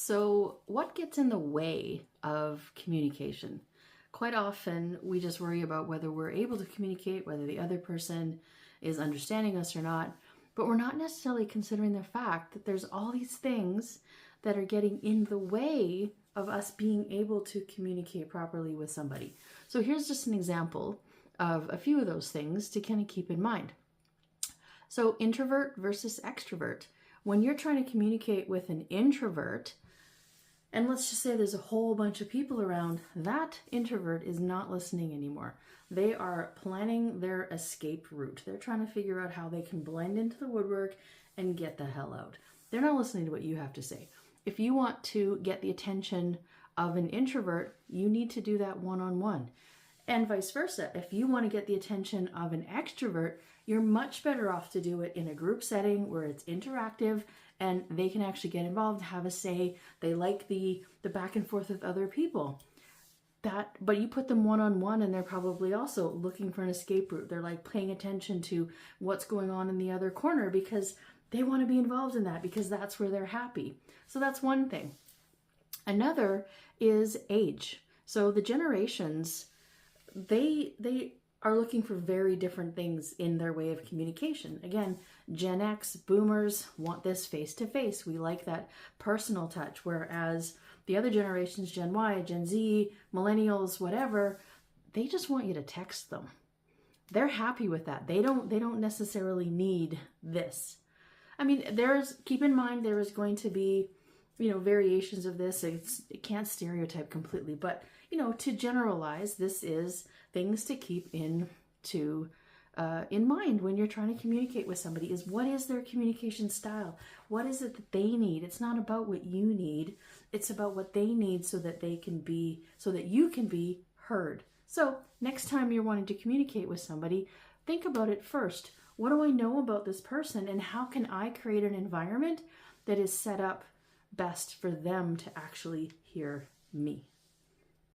So, what gets in the way of communication? Quite often, we just worry about whether we're able to communicate, whether the other person is understanding us or not, but we're not necessarily considering the fact that there's all these things that are getting in the way of us being able to communicate properly with somebody. So, here's just an example of a few of those things to kind of keep in mind. So, introvert versus extrovert. When you're trying to communicate with an introvert, and let's just say there's a whole bunch of people around, that introvert is not listening anymore. They are planning their escape route. They're trying to figure out how they can blend into the woodwork and get the hell out. They're not listening to what you have to say. If you want to get the attention of an introvert, you need to do that one-on-one. And vice versa. If you want to get the attention of an extrovert, you're much better off to do it in a group setting where it's interactive and they can actually get involved, have a say. They like the back and forth with other people. But you put them one-on-one and they're probably also looking for an escape route. They're like paying attention to what's going on in the other corner because they want to be involved in that because that's where they're happy. So that's one thing. Another is age. So the generations, they are looking for very different things in their way of communication. Again, Gen X, boomers want this face-to-face. We like that personal touch, whereas the other generations, Gen Y, Gen Z, millennials, whatever, they just want you to text them. They're happy with that. They don't necessarily need this. I mean, keep in mind there is going to be, variations of this. It can't stereotype completely, but to generalize, this is things to keep in mind when you're trying to communicate with somebody is what is their communication style? What is it that they need? It's not about what you need. It's about what they need so that you can be heard. So next time you're wanting to communicate with somebody, think about it first. What do I know about this person and how can I create an environment that is set up best for them to actually hear me?